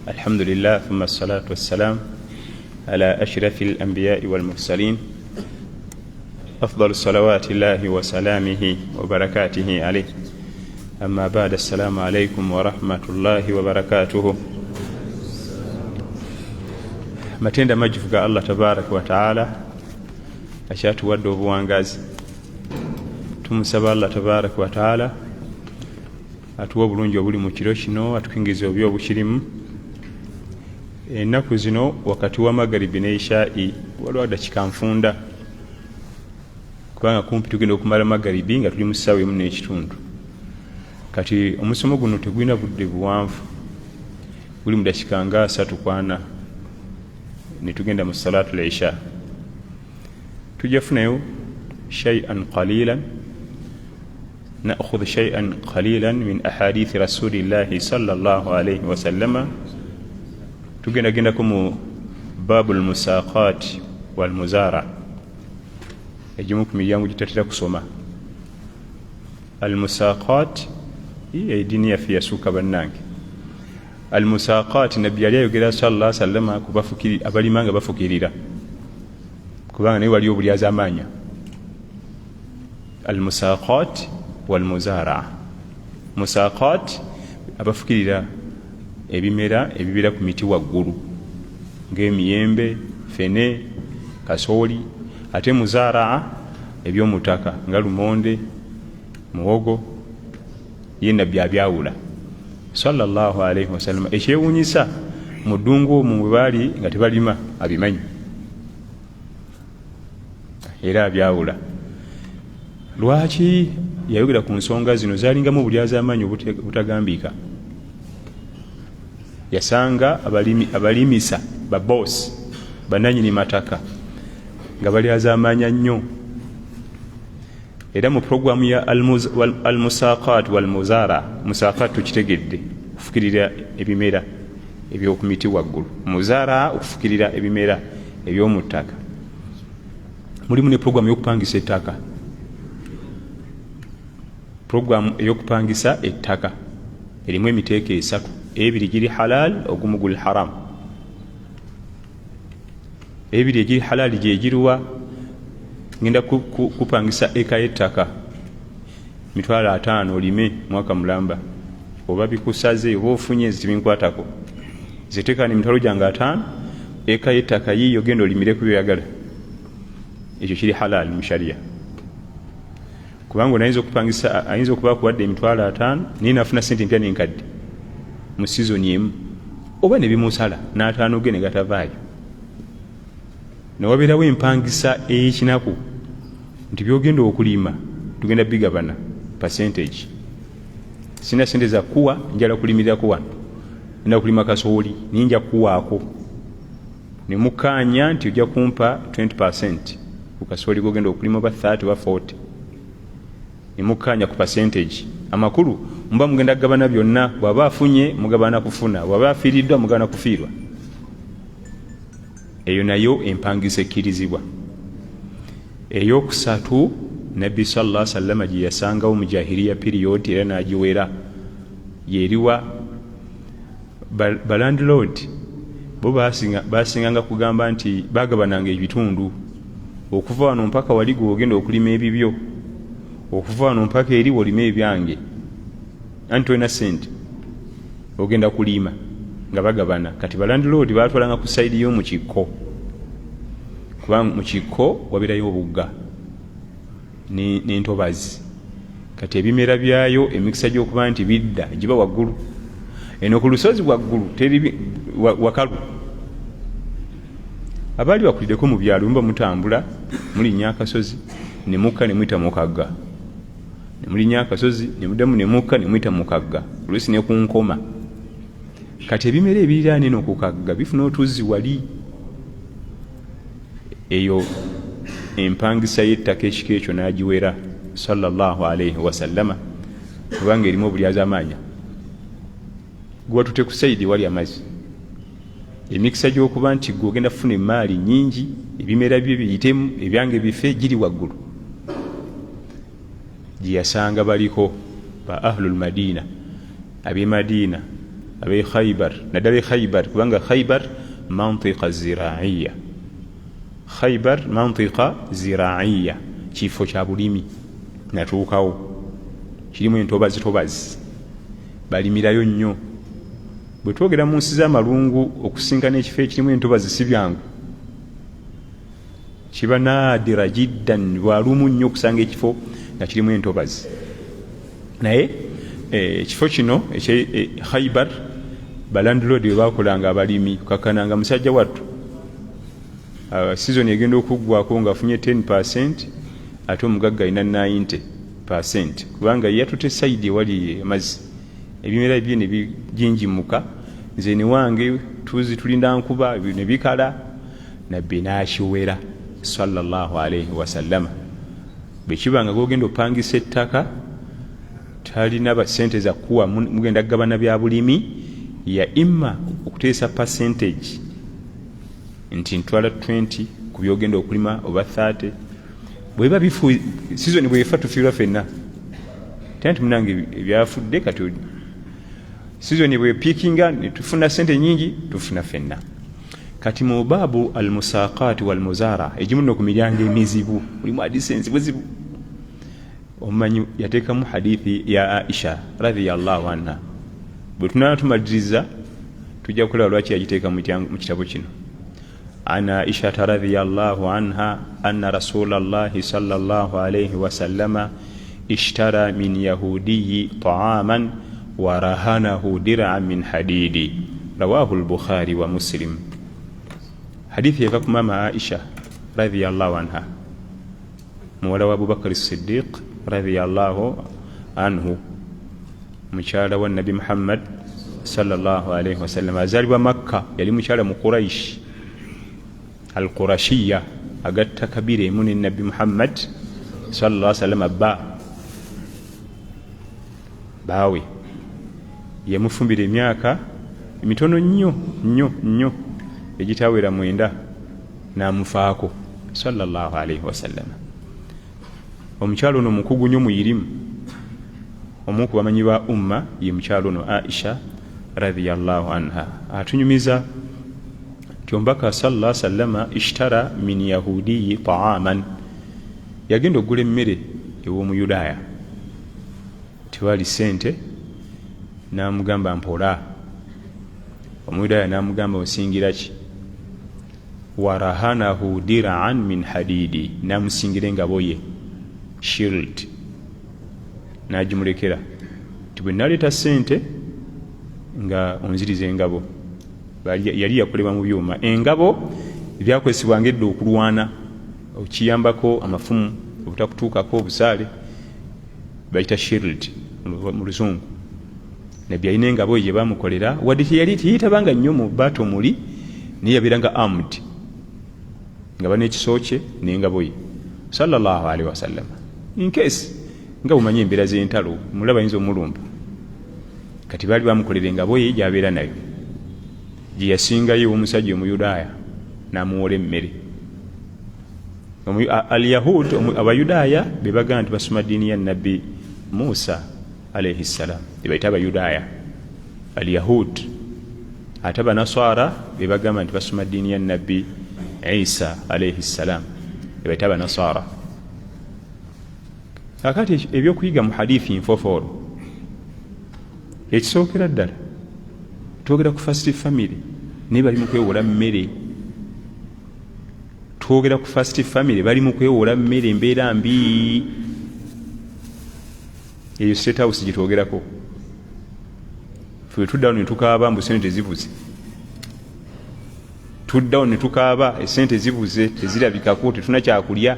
الحمد لله ثم الصلاة والسلام على أشرف الأنبياء والمرسلين أفضل الصلوات الله وسلامه وبركاته عليه. أما بعد، السلام عليكم ورحمة الله وبركاته. matenda majjufu ga Allah tabaraka wa taala akyatuwadde obuwangazi. Tumusaba Allah tabaraka wa taala atuwa obulungi obuli mu kiro kino, atukingiriza obubi obukirimu. Ennaku zino wakati wa magaribi ne ishai waliwo dakika nfunda, kubanga kumpi tugenda okumala magaribi nga tuli mu ssaawa emu n'ekitundu. Kati omusomo guno tegulina budde buwanvu, guli mu dakika nga 3-4 nitugenda mu salatu al-isha. tujafunayo shay'an qalilan, na'khudh shay'an qalilan min ahadith rasulillahi sallallahu alayhi wa sallama. tugenda mu babul musaqat wal muzara, ejimu ku miryango gitatera kusoma. al musaqat dini yaffe yasuuka bannange. al musaqat nabbi yali ayogera sallallahu alayhi wa sallama kubafukiri abalima nga bafukirira, kubanga naye wali obulyaza amaanya. al musaqat wal muzara, musaqat abafukirira ebimera ebibira ku miti waggulu ng'emiyembe, fene, kasooli. ate muzara ebyomutaka nga lumonde, muwogo, ye nabbi abyawula sallallahu alayhi wasallam. ekyewuunyisa mu ddungu omwo bwe baali nga tebalima abimanyi era abyawula. lwaki yayogera ku nsonga zino? zaalingamu obulyaza amaanyi obutagambiika. yasanga abalimisa babosi bananyini mataka nga balyaza amaanya nnyo. era mu programu ya al-musaqat wal muzara, musaqat tukitegedde okufukirira ebimera ebyokumiti waggulu, muzara okufukirira ebimera ebyomuttaka. mulimu ne programu ey'okupangisa ettaka, programu ey'okupangisa ettaka erimu emiteeko 3, ebiri giri halal, ogumu guli haram. ebiri egiri halal gyegiruwa? ngenda kupangisa eka y'ettaka $50,000 olime mwaka mulamba, oba bikusaze oba ofunye zitibinkwatako, ziteeka ni mitwalo gyange 5, eka y'ettaka yiyo genda olimire ku byoyagala. ekyo kiri halal mu sharia, kubanga onayinza okupangisa, ayinza okuba kuwadde $50,000 naye nafuna sente mpya n'enkadde mu sizoni emu, oba ne bimusala n'ataano ge ne gatavaayo. newabeerawo empangisa ey'ekinaku nti byogenda okulima tugenda bigabana percentage. sina sente za kuwa, njala kulimirirako wano, nina kulima kasooli ninja kuwaako, ne mukkaanya nti ojja kumpa 20% ku kasooli gogenda okulima, oba 30 oba 40, ne mukkaanya ku percentage. amakulu mba mugenda kugabana byonna, bw'aba afunye mugabana kufuna, bw'aba afiiriddwa mugabana kufiirwa. eyo nayo empangisa ekkirizibwa. eyokusatu, nabbi sallallahu alayhi wa sallam gye yasangawo mu jahiliya period era n'agiwera, yeriwa balandlord bo basinganga kugamba nti bagabananga ebitundu. okuva wano mpaka wali gwe ogenda okulima ebibyo, okuva wano mpaka eri olime ebyange, anti olina sente ogenda kulima nga bagabana. kati balandlord batwalanga ku saidi y'omukikko, kubanga mu kikko wabirayo obugga n'entobazi. kati ebimera byayo emikisa gy'okuba nti bidda giba waggulu, eno ku lusozi waggulu teri wakalu. abaali bakuliddeko mu byalo mba mutambula, mulinnya akasozi ne mukka ne muyita mu kagga, ne mulinnya akasozi ne muddamu ne mukka ne muyita mu kagga, oluusi ne ku nkoma. kati ebimera ebiriraana eno ku kagga bifuna otuzzi wali. eyo empangisa y'ettaka ekika ekyo n'agiwera sallallahu alayhi wa sallama, kubanga erimu obulyaza amaanya. gwatute ku saidi wali amazzi, emikisa gy'okuba nti gwe ogenda kufuna emaali nyingi, ebimera bye biyitemu, ebyange bife, giri waggulu. gye yasanga baliko ba ahlul madina, ab'e Madina abe Khaybar nadale Khaybar kubanga Khaybar mantiqa ziraiya Khaybar mantiqa ziraiya kifo kya bulimi natuukawo kirimu entobazi balimirayo nnyo bwe twogera mu nsi z'amalungu okusinkana ekifo ekirimu entobazi si byangu kiba naadira jiddan walumu nnyo okusanga ekifo nga kirimu entobazi naye ekifo kino Khaybar balandlord bwe bakolanga abalimi kukakananga musajja wattu season egenda okuggwako ngaafunye 10% ate omugagga alina 90% kubanga yatute saidi ewali amazzi ebimera bye ne bijinjimuka nze ne wange tulinda nkuba ne bikala nabbi n'akiwera sallallahu alayhi wasallama bwe kibanga gogenda opangisa ettaka talina basente za kuwa mugenda kugabana bya bulimi ya imma okuteesa percentage nti ntwala 20 ku byogenda okulima oba 30 bweba bifu season bwefa tufiirwa fenna tanti munange ebyafudde kati season bwe peakinga tufuna sente nyingi tufuna fenna kati mu babu almusaqat walmuzara ejimu no ku miryango emizibu mulimu hadisensi bwezibu omanyi yateekamu hadithi ya Aisha radhiyallahu anha bwe tunatumaliriza tujja kulaba lwaki yagiteeka mu kitabo kino ana Aisha radhiyallahu anha anna rasulallahi sallallahu alayhi wasallama ishtara min yahudiyyi ta'aman wa rahanahu dir'an min hadidi rawahu al-Bukhari wa Muslim. Hadithi ya mama Aisha radhiyallahu anha muwala wa Abu Bakr as-Siddiq radhiyallahu anhu mukyala wa Nabi Muhammad sallallahu alayhi wasallam azalibwa Makka yali mukyala mu Quraish al-Qurashiyya agatta kabire mu ne Nabi Muhammad sallallahu alayhi wasallam bawe yamufumbira emyaka emitono nnyo egitawera mwenda namufaako sallallahu alayhi wasallam. Omukyalo ono mukugu nnyo muyirimu omu ku bamanyi ba umma ye mukyalo ono Aisha radhiyallahu anha atunyumiza kyombaka sallallahu alayhi wasallam ishtara min yahudiyyi ta'aman yagenda okugula emmere ew'omuyudaaya tewali sente namugamba mpola omuyudaaya namugamba osingira ki warahanahu dir'an min hadidi namusingira engabo ye shield najimulekera tibwe naleta sente nga onziriza engabo yali yakolebwa mu byuma engabo ebyakozesebwanga edda okulwana okiyambako amafumu obutakutuukako obusaale bayita shield mu luzungu nabbi alina engabo ye bamukolera wadde teyali teyitabanga nnyo mu bato muli naye yabeeranga armed nga banekisooke n'engabo ye sallallahu alaihi wasallam in case nga bumanyi embeera z'entalo mulaba yinza omulumba kati baali bamukolera engabo ye gyabeera nayo gye yasingayo omusajja omuyudaaya n'amuwola emmere. Al-Yahud abayudaaya be bagamba nti basoma ddiini ya Nabbi Musa alayhi salam bebayita abayudaaya al-Yahud ate abanaswara be bagamba nti basoma ddiini ya Nabbi Isa alayhi salam bebayita abanaswara. Kakati ebyokuyiga mu hadithi nfofoolo ekisookera ddala twogera ku first family naye bali mu kwewola mmere twogera ku first family bali mu kwewola mmere embeera mbi eyo state house gitwogerako ffe tuddawo ne tukaaba mbu sente zibuze tuddawo ne tukaaba esente zibuze tezirabikako tetuna kyakulya.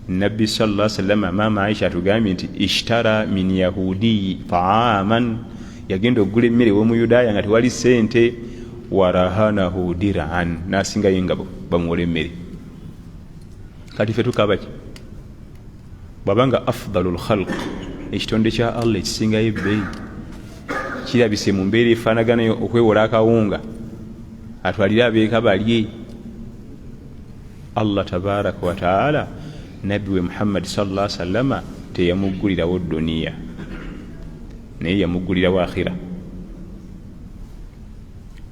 Nabbi sallallahu alaihi wasallam mama Aisha atugambye nti ishtara min yahudi ta'aman yagenda okugula emmere w'omuyudaaya nga tewali sente warahanahu dir'an nasingayo engabo bamuwola emmere. Kati ffe tukaaba ki bwabanga afdalul khalq ekitonde kya Allah ekisingayo ebbeeyi kirabise mu mbeera efaanaganayo okwewola akawunga atwalire abeeka balye. Allah tabaraka wa taala Nabbi we Muhammad sallallahu alaihi wasallam teyamuggulirawo duniya naye yamuggulirawo akhira.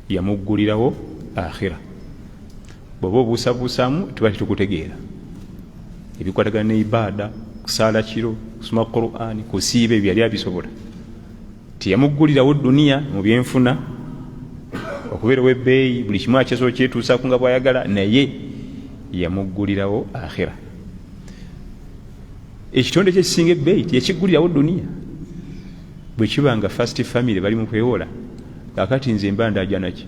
yamuggulirawo akhira. Bw'oba obuusabuusaamu tuba tetukutegeera ebikwatagana ne ibaada, kusaala kiro, kusoma Qur'ani, kusiiba ebyo yali abisobola. Tiyamuggulirawo duniya mu byenfuna okubeerawo ebbeeyi, buli kimu akyasobola kyetuusaako nga bw'ayagala, naye yamuggulirawo akhira. Ekitonde kye kisinga ebbeeyi teyakiggulirawo duniya. Bwe kiba nga first family bali mu kwewola, kaakati nze mba ndajja naki?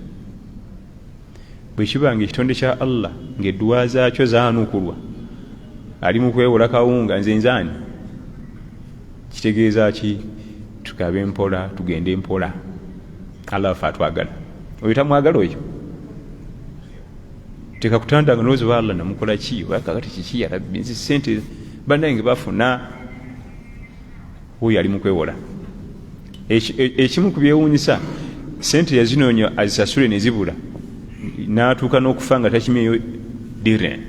Bwe kiba nga ekitonde kya Allah ng'edduwa zaakyo zaanukulwa, ali mu kwewola kawunga, nze nzaani? Kitegeeza ki? Tukabe mpola, tugende mpola. Allah afa atwagala. Oyo tamwagala oyo? Teka kutandanga n'ozi wa Allah namukola ki? Kakati kiki ya Rabbi, nzi ssente bannange bafuna. Oyo ali mu kwewola. Ekimu ku byewuunyisa, ssente yazinoonya azisasule ne zibula, n'atuuka n'okufa nga takimyeyo dirham,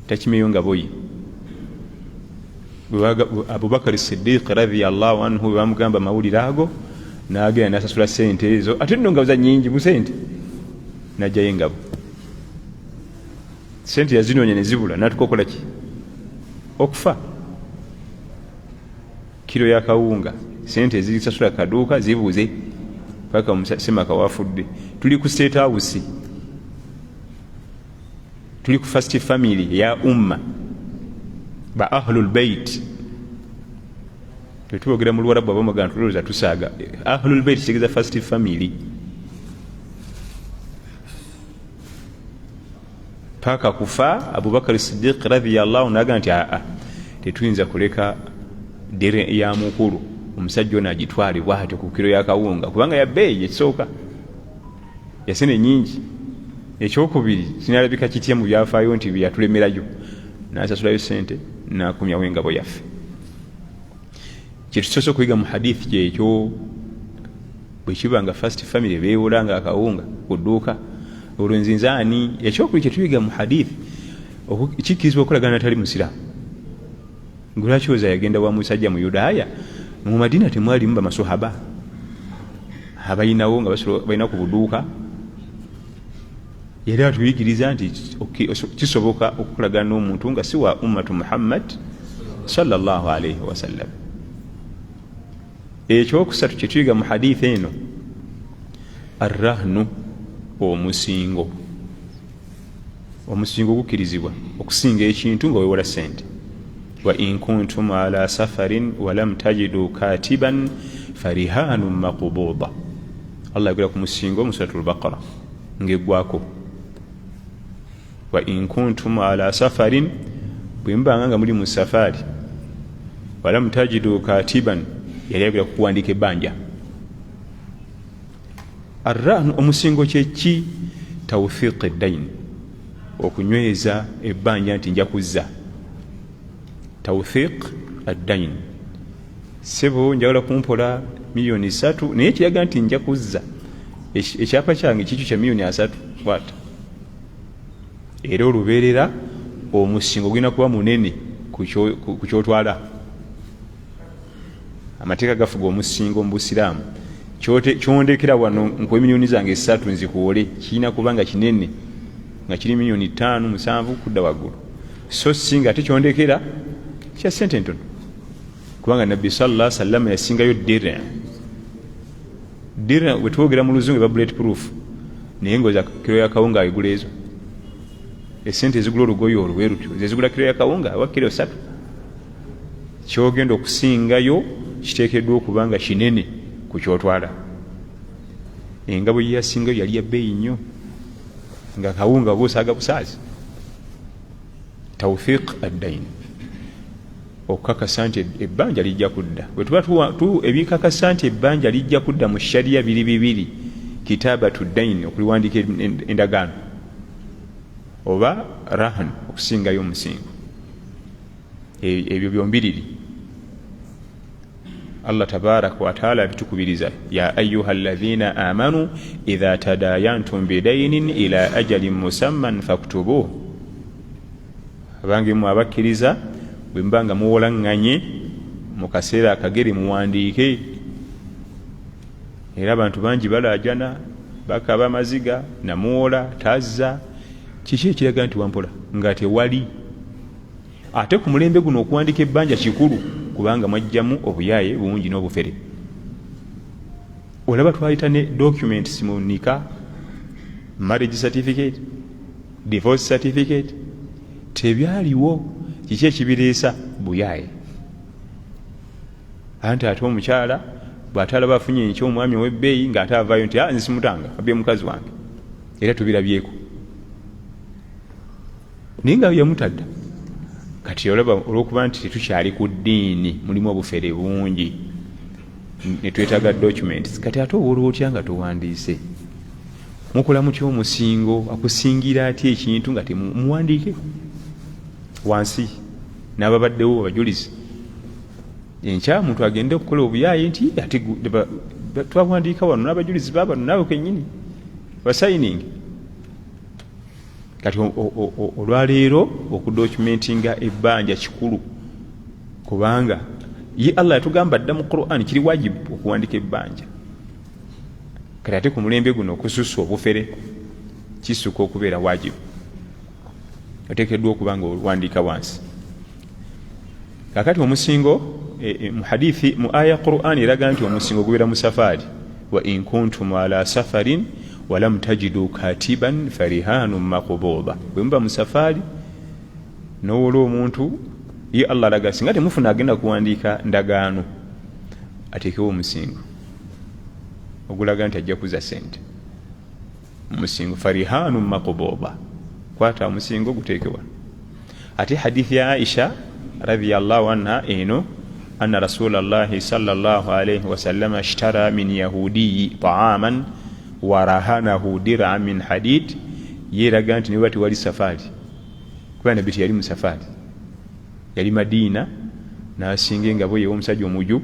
takimyeyo nga boyi. Abubakar Siddiq radhiyallahu anhu bwe bamugamba mawulire ago, n'agenda n'asasula ssente ezo, ate nno nga za nnyingi mu ssente, n'ajjayo engabo. Ssente yazinoonya ne zibula, n'atuuka okola ki? Okufa. Kiro ya kawunga, ssente ezisasula kaduuka zibuuze paka Semaka wafudde. Tuli ku State House, tuli ku first family ya umma ba ahlul bait. Tetwogera mu Luwarabu abamagana tulowooza tusaaga. Ahlul bait kitegeeza first family. Paka kufa Abubakar Siddiq radhiyallahu anhu nti tetuyinza kuleka dere ya mukulu omusajja ono agitwale bw'atyo ku kiro ya kawunga, kubanga ya bbeeyi ekisooka yasene nyingi. Ekyokubiri kinalabika kitya mu byafaayo nti byatulemerayo, n'asasulayo ssente n'akumyawo engabo yaffe. Kyetusoose okuyiga mu hadithi kyekyo, bwe kiba nga first family beewola nga akawunga ku dduuka, olwo nzinzaani. Ekyokubiri kyetuyiga mu hadithi, kikkirizibwa okolagana natali musiraamu. Lwaki oza yagenda wa musajja mu Yudaaya? Mu Madina temwalimu bamasohaba abayinawo nga balina ku buduuka. Yali atuyigiriza nti kisoboka okukolagana n'omuntu nga si wa ummatu Muhammad sallallahu alaihi wasallam. Ekyokusatu kyetuyiga mu hadithi eno, arrahnu, omusingo. Omusingo gukkirizibwa okusinga ekintu nga weewola ssente. Wa in kuntum ala safarin wa lam tajidu katiban farihanun maqbuda. Allah yagula ku musingo mu suratul Baqara ng'eggwako. Wa in kuntum ala safarin, bwe mbanga nga muli mu safari, wa lam tajidu katiban, yali yagula kukuwandiika ebbanja. Arrahnu, omusingo kye ki? Tawthiq ad-dayn, okunyweza ebbanja nti nja kuzza. Tawthiq ad-dayn, sebo njagala kumpola milioni 3 naye kiraga nti nja kuzza. Ekyapa kyange kikyo kya milioni 3 kwata. Era olubeerera omusingo gulina kuba munene ku kyotwala. Amateeka gafuga omusingo mu Busiraamu. Kyondekera wano nkuwe milioni zange 3 nzikuwole, kirina kubanga kinene nga kiri milioni 5, 7 kudda waggulu. So singa ate kyondekera kya ssente ntono, kubanga Nabbi sallallahu alaihi wasallam yasingayo dirham. Dirham bwe twogera mu Luzungu eba bullet proof, naye ngoza kiro ya kawunga ayigula ezo. Essente ezigula olugoye olwe lutyo zezigula kiro ya kawunga wa kiro 3. Kyogenda okusingayo kiteekeddwa okubanga kinene ku kyotwala. Engabo ye yasingayo yali ya bbeeyi nnyo, nga kawunga busaaga busaazi. Tawthiq ad-dayn, okukakasa nti ebbanja lijja kudda. Bwe tuba ebikakasa nti ebbanja lijja kudda mu sharia bibiri, kitabatu dayn, okuliwandiika endagaano, oba rahan, okusingayo omusingo. Ebyo byombiriri Allah tabaraka wa taala bitukubiriza, ya ayyuha alladhina amanu idha tadayantum bidaynin ila ajalin musamman faktubuhu. Abange mu abakkiriza bwe mbanga muwolaŋŋanye mu kaseera akagere muwandiike. Era abantu bangi balaajana bakaba amaziga namuwola tazza kiki ekiraga nti wampola nga tewali. Ate ku mulembe guno okuwandika ebbanja kikulu kubanga mwajjamu obuyaye bungi n'obufere. Olaba twayita ne documents mu nika, marriage certificate, divorce certificate, tebyaliwo. Kiki ekibireesa? Buyaye. Anti ate omukyala bw'atalaba afunye eky'omwami ow'ebbeeyi ng'ate avaayo nti nze simutanga abye mukazi wange, era tubirabyeko naye nga yamutadda. Kati olaba olw'okuba nti tetukyali ku ddiini, mulimu obufere bungi, ne twetaaga documents. Kati ate owoolwa otya nga towandiise? Mukola mu ky'omusingo, akusingira atya ekintu nga temuwandiike wansi n'ababaddewo abajulizi? Enkya muntu agende okukola obuyaye nti ate twawandiika wano n'abajulizi baabano naawe kennyini basayiningi. Kati olwaleero okudocumentinga ebbanja kikulu, kubanga ye Allah yatugamba dda mu Qur'an kiri wajibu okuwandika ebbanja. Kati ate ku mulembe guno okususa obufere kisuka okubeera wajibu, oteekeddwa okuba nga owandiika wansi. Kakati omusingo mu hadithi mu aya Qur'an eraga nti omusingo gubeera mu safaari. Wa in kuntum ala safarin walam tajidu katiban farihanun maqbuda. Bwe muba mu safaari n'owola omuntu, ye Allah alaga singa temufuna agenda kuwandiika ndagaano, ateekewo omusingo ogulaga nti ajja kuza sente. Omusingo farihanun maqbuda, kwata omusingo guteekewa. Ate hadithi ya Aisha radhiyallahu anha eno, anna rasulallahi sallallahu alayhi wasallam ashtara min yahudiyi ta'aman wa rahanahu dir'an min hadid. Yeraga nti niba tewali safaari, kuba nabbi yali mu safaari, yali Madiina, n'asinga engabo ye omusajja omuju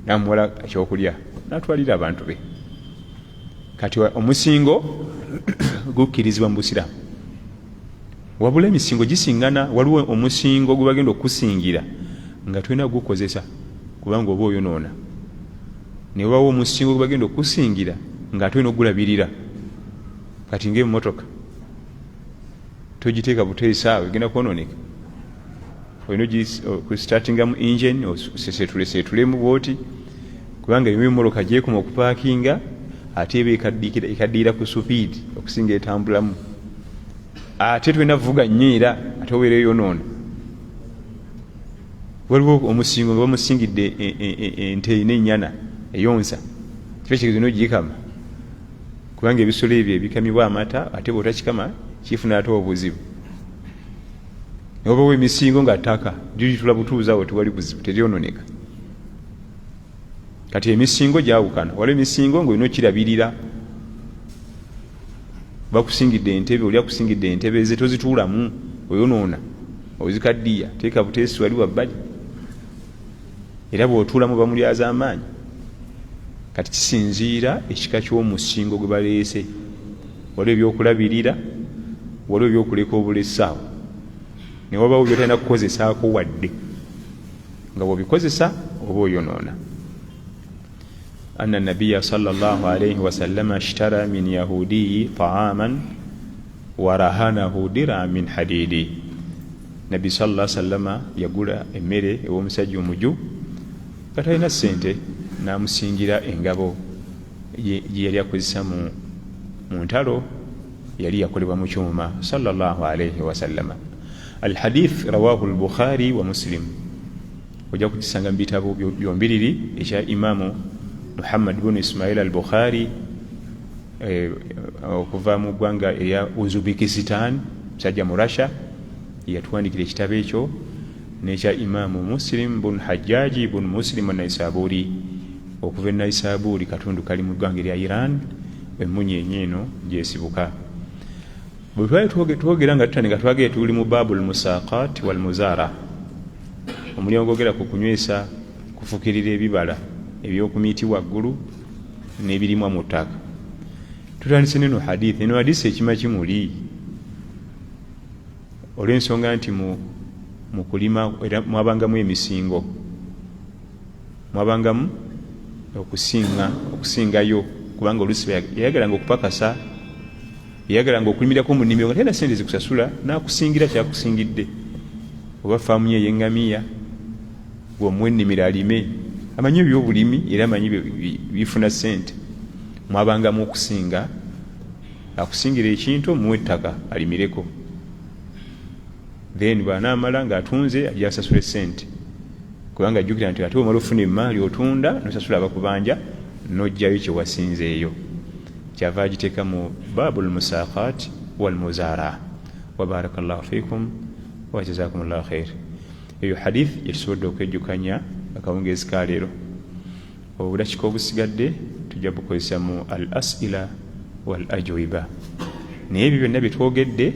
n'amuwola ekyokulya n'atwalira abantu be. Kati omusingo gukkirizibwa mu Busiraamu, wabula emisingo gisingana. Waliwo omusingo gwe bagenda okusingira nga tulina gukozesa kubanga oba oyonoona, ne wabawo omusingo gwe bagenda okusingira nga tulina ogulabirira. Kati ng'emmotoka togiteeka buteesaawe egenda kwonooneka, olina okusitartinga mu engine osesetulemu bwoti, kubanga ebimu emmotoka gyekuma okupaakinga ate eba ekaddiira ku supiidi okusinga etambulamu. Ate tulina vuga nnyo era ate obeera eyonoona. Waliwo omusingo nga bamusingidde ente n'ennyana eyonsa, kiba kigezi n'ogikama, kubanga ebisolo ebyo ebikamibwa amata ate bw'otakikama kifuna ate obuzibu. Obawo emisingo nga ttaka gitula butuuzaawo tewali buzibu, teryonooneka. Kati emisingo gyawukana. Waliwo emisingo ng'olina okirabirira. Bakusingidde entebe, oli akusingidde entebe ze tozituulamu, oyonoona, ozikaddiya, teeka buteesi wali wabbali, era bw'otuulamu bamulyaza amaanyi. Kati kisinziira ekika ky'omusingo gwe baleese. Waliwo ebyokulabirira, waliwo ebyokuleka obulesaawo, ne wabaawo byotalina kukozesaako wadde, nga bw'obikozesa oba oyonoona. أن النبي صلى الله عليه وسلم اشترى من يهودي طعاما ورهنه درعا من حديد. نبي صلى الله عليه وسلم يقول emere ew'omusajja omuju nga talina ssente, n'amusingira engabo gye yali akozesa mu ntalo, yali yakolebwa mu kyuma sallallahu alayhi wasallam. Alhadith rawahu al-Bukhari wa Muslim. Ojja kukisanga mu bitabo byombiriri ekya Imamu Muhammad bin Ismail al-Bukhari okuva mu ggwanga erya Uzbekistan, musajja mu Russia, yatuwandikira ekitabo ekyo, n'ekya Imamu Muslim bin Hajjaji bin Muslim an-Naisaburi okuva e Naisaburi, katundu kali mu ggwanga erya Iran, emmunyeenye eno gyesibuka. Bwe twali twogera nga tutandika twagera tuli mu babul musaqat wal muzara, omulyango gwogera ku kunywesa, kufukirira ebibala ebyokumiiti waggulu n'ebirimwa mu ttaka. Tutandise neno hadithi. Eno hadithi ekima kimuli olw'ensonga nti mu kulima era mwabangamu emisingo, mwabangamu okusingayo kubanga oluusi yayagalanga okupakasa, yayagalanga okulimirako mu nnimiro nga tena sente zikusasula, n'akusingira kyakusingidde. Oba faamu ye ey'eŋŋamiya gweomuwa ennimiro alime, amanyi ebyobulimi era amanyi bifuna sente, mwabangamu okusinga, akusingira ekintu omuwa ettaka alimireko, then bw'anaamala ng'atunze ajja asasula sente, kubanga ajjukira nti ate omala ofuna emaali otunda nosasula abakubanja n'ojjayo kye wasinzeeyo. Kyava agiteeka mu baabul musaqat wal muzaara. Wa barakallahu fiikum wa jazakumullahu khair. Eyo hadith yetusobodde okwejjukanya akawungeezi ka leero. Obudakika obusigadde tujja bukozesa mu al as'ila wal ajwiba. Naye ebyo byonna bye twogedde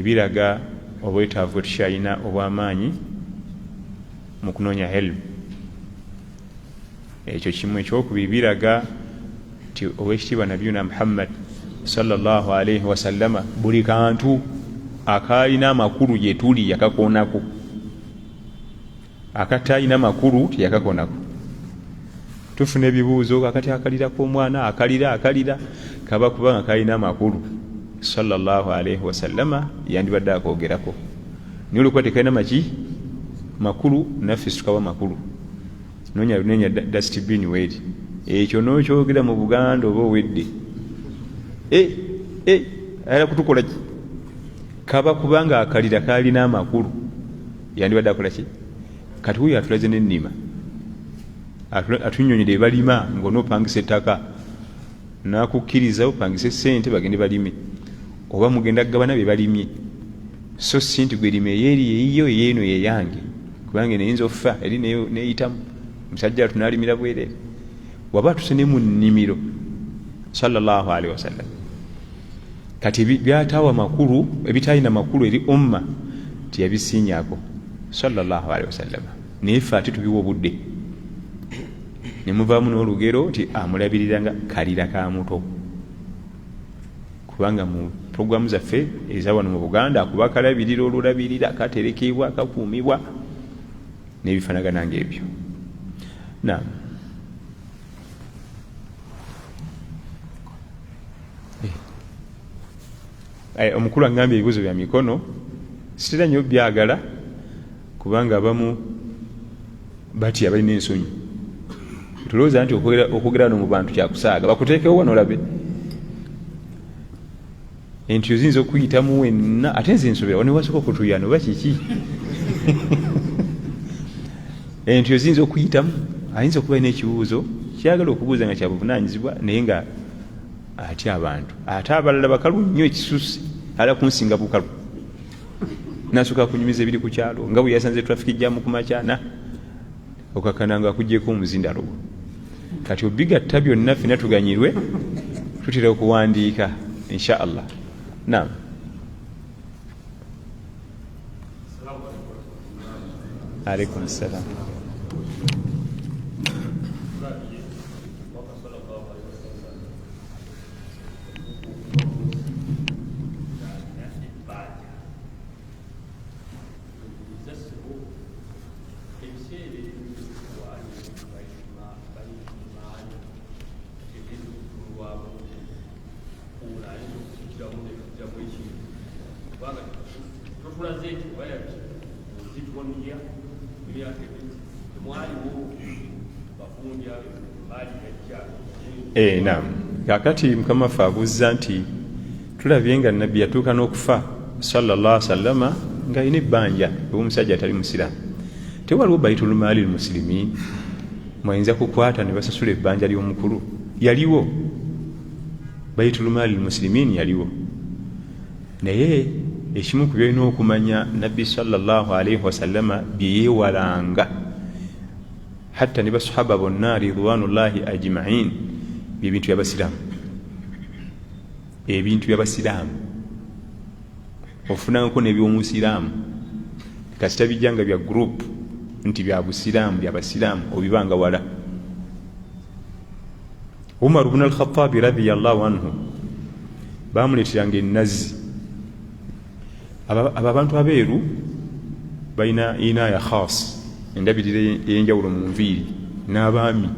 biraga obwetaavu bwe tukyalina obw'amaanyi mu kunoonya ilmu. Ekyo kimu. Ekyokubiri biraga nti Oweekitiibwa Nabiyuna Muhammad sallallahu alaihi wasallama buli kantu akaalina amakulu gye tuli yakakoonako, akataalina makulu teyakakoonako. Tufuna ebibuuzo, akati akalirako omwana akalira kaba kubanga kalina amakulu. Sallallahu alaihi wasallama yandibadde akoogerako. Naye olwokuba tekalina makulu, naffe tukawa makulu. Noonya dustbin weeri, ekyo n'okyogera mu Buganda oba owedde ayala kutukola ki? Kaba kubanga akalira kalina amakulu yandibadde akola ki? Kati huyo atulaze n'ennima, atunyonyere balima ng'onoopangisa ettaka, n'akukkiriza opangise sente bagende balime, oba mugenda kugabana be balimye, so si nti gwe lime eyeeri eyiyo eyeeno yeyange kubanga neyinza okufa eri neyitamu musajja tunalimira bwereere. Waba tusene mu nnimiro sallallahu alaihi wasallam. Kati byataawa makulu ebitalina makulu eri umma tiyabisinyako sallallahu alaihi wasallam. Naye ffe ate tubiwa obudde ne muvaamu n'olugero nti amulabiriranga kalira ka muto, kubanga mu programu zaffe eza wano mu Buganda akuba kalabirira olulabirira katerekebwa kakuumibwa n'ebifaanagana ng'ebyo. Naam. Omukulu agambye ebibuuzo bya mikono sitera nnyo byagala kubanga abamu batya balina ensonyi. Tulowooza nti okwogera wano mu bantu kyakusaaga, bakuteekewo wano olabe. Entyo ziyinza okuyitamu wenna ate nze nsobera wano wasooka okutuyana oba kiki? Entyo ziyinza okuyitamu, ayinza okuba n'ekibuuzo kyagala okubuuza nga kyabuvunaanyizibwa naye nga atya abantu. Ate abalala bakalu nnyo ekisusse, ala kunsinga bukalu, nasooka kunyumiza ebiri ku kyalo nga bwe yasanze traffic jam ku makyana okakana nga akugyeko omuzindalo. Kati obigatta byonna ffenna tuganyirwe tutera okuwandiika insha Allah. Naam. Alaikum salam. Naam. Kakati Mukama waffe abuuza nti tulabye nga Nabbi yatuuka n'okufa sallallahu alaihi wasallama ng'alina ebbanja ew'omusajja atali musiraamu. Tewaliwo Baitul Maali al-Muslimiin mwayinza kukwata ne basasula ebbanja ly'omukulu? Yaliwo Baitul Maali al-Muslimiin, yaliwo. Naye ekimu ku byolina okumanya Nabbi sallallahu alaihi wasallama bye yeewalanga hatta ne basahaba bonna ridwanullahi ajma'in byebintu by'abasiraamu. Ebintu by'abasiraamu ofunangako n'ebyomusiraamu kasita bijjanga bya group nti bya busiraamu by'abasiraamu obibanga wala. Umar ibn al-Khattab radiyallahu anhu bamuleeteranga ennazi. Abo abantu abeeru balina inaaya khas, endabirira ey'enjawulo mu nviiri n'abaami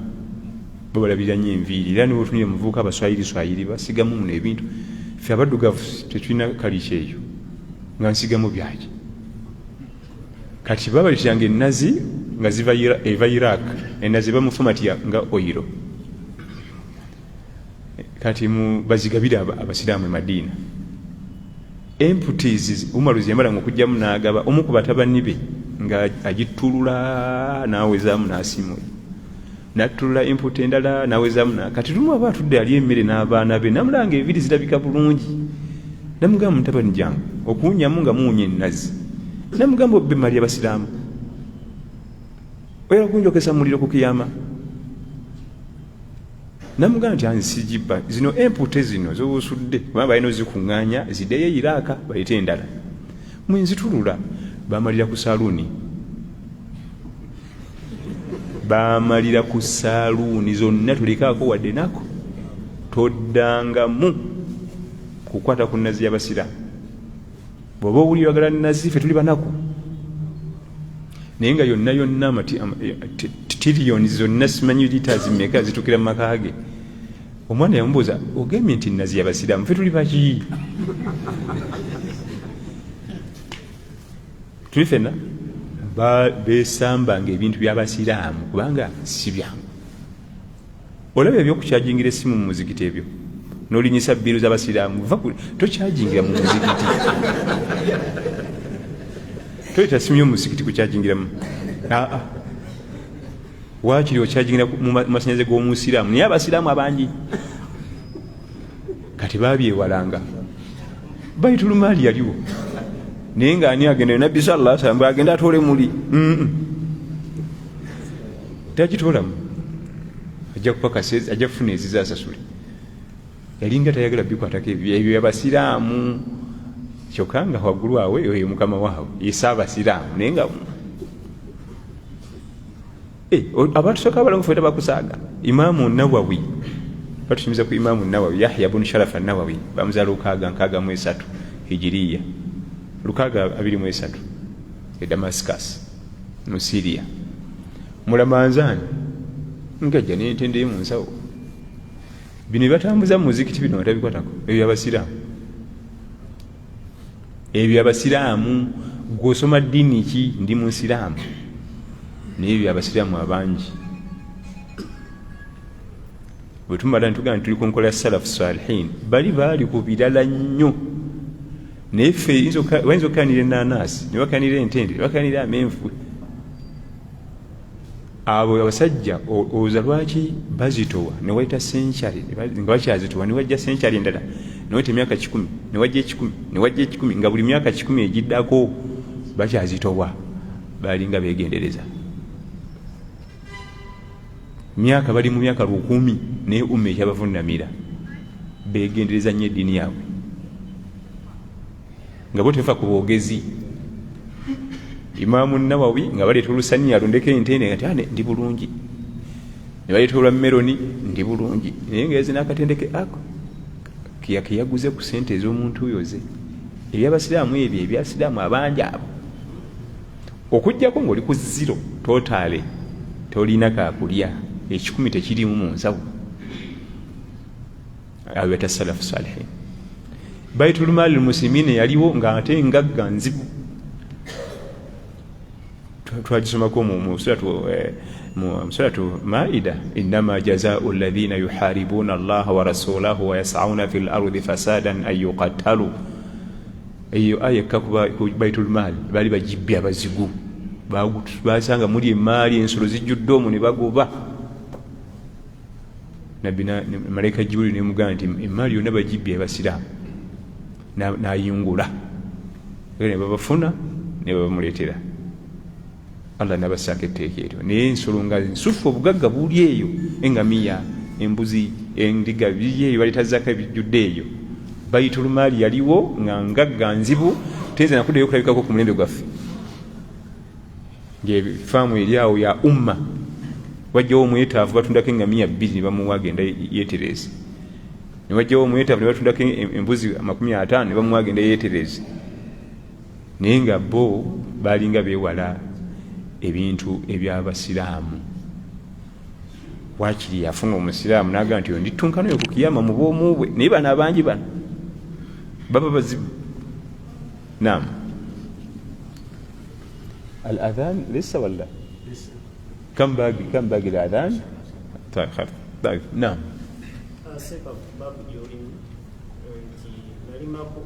bo balabira nnyo enviiri era niwe otunire muvubuka abaswayiri basigamu muno ebintu ffe abaddugavu tetulina kaliki eyo nga nsigamu byaki kati babalitiranga ennazi nga eva Iraq ennazi bamufumatiya nga oyiro kati bazigabire abasiraamu e Madiina emputizi Umaru ziyambalanga okujjamu n'agaba omu ku batabani be nga agitulula n'awezaamu n'asimu natulula emputa endala n'awezaamu kati lumu aba atudde ali emmere n'abaana be namulanga enviiri zirabika bulungi namugamba mutabani jangu okuwunyamu nga muwunya ennazi namugamba obbe mali abasiraamu oyala kunjokesa muliro ku kiyama namugamba nti ansijiba zino empute zino zobusudde kubanga balina ozikuŋŋaanya ziddeyo Iraaka bayite endala mwenzitulula bamalira ku saluuni zonna tulekaako wadde nako toddangamu kukwata ku nazi y'abasiraamu bw'oba owulira oyagala nazi ffe tuli banako naye nga yonna tiriyoni zonna simanyi litas meka zitukira mu maka ge omwana yamubuuza ogambye nti nazi y'abasiraamu ffe tuli baki tuli fenna besambanga ebintu by'abasiraamu kubanga si byangu olaba ebyokukyajingira essimu mu muzikiti ebyo n'olinyisa bbiru z'abasiraamu tokyajingira mu muzikiti toyita simu y'omuzikiti kukyajingiramu waakiri okyajingira mu masanyaze g'omusiraamu naye abasiraamu abangi kati babyewalanga Baitulmaali yaliwo naye nga ani agenda nabbi sallallahu alaihi wasallam agenda atoole muli takitoolamu ajja kupakasa ajja kufuna eziza asasule yalinga tayagala bikwatako ebyo abasiraamu kyokka nga waggulu awe oyo mukama waabwe yesa abasiraamu naye nga abatusooka abalangu feta bakusaaga Imaamu Nawawi batusumiza ku Imaamu Nawawi Yahya bun Sharaf an-Nawawi bamuzaala 623 hijiriya 623 e Damascus mu Syria mulamanzaani ngajja n'entende mu nsawo bino batambuza mu muzikiti bino batabikwatako ebyo abasiraamu gw'osoma ddiini ki ndi mu nsiraamu n'ebyo abasiraamu abangi bwe tumala ntugamba nti tuli ku nkola ya salafu salihin baali ku birala nnyo naye ffe bayinza okkanira ennaanaasi ne bakanira entende ne bakanira amenvu abo abasajja oza lwaki bazitowa ne wayita senkyali nga bakyazitowa ne wajja senkyali endala ne wayita emyaka 10 ne wajja 10 ne wajja 10 nga buli myaka 10 egiddako bakyazitowa balinga beegendereza myaka bali mu myaka 10 naye umma ekyabavunamira beegendereza nnyo eddiini yaabwe nga bo tefa ku bwogezi Imaamu Nawawi nga baleeta olusaniya alondeko entende nga ndi bulungi ne baleeta olwa meroni ndi bulungi naye nga yazina akatendeke ako keyaguze ku sente ez'omuntu yoze ebyabasiraamu ebyo ebyasiraamu abangi abo okujjako ng'oli ku zero totale tolina kakulya 10 tekirimu mu nsawo abo bata salafu salihin Baitulmaali muslimina yaliwo nga ate ngagga nzibu twagisomako mu suratu Maida innama jazaa'u alladhina yuharibuna Allaha wa rasulahu wa yas'auna fil ardi fasadan an yuqattalu eyo aya kakuba ku Baitulmaali bali bajibbya abazigu basanga muli emaali ensolo zijjudde omwo ne bagoba nabina malaika Jibril ne mugamba nti emaali yonna bajibbya abasiraamu n'ayingula ne babafuna ne babamuleetera Allah nabasaako etteeka eryo naye ensolo nga nsufu obugagga buli eyo engamiya embuzi endiga biri eyo balitazako ebijjudde eyo Baitulmaali yaliwo nga ngagga nzibu tenze nakuddeyo okulabikako ku mulembe gwaffe ng'efaamu eryawo ya umma wajjawo omwetaavu batundako engamiya 2 ne bamuwa agenda yeetereze ne wajjawo omwetaavu ne batundako embuzi 50 ne bamuwa agenda yeetereze naye nga bo baalinga beewala ebintu ebyabasiraamu wakiri yafuna omusiraamu n'agamba nti nditunkano yo ku kiyama mu bw'omu bwe naye bano abangi bano baba bazibu. Naam. Al-adhan lisa wala kam bagi al-adhan? طيب نعم. Seka babu gyolimu nti nalimako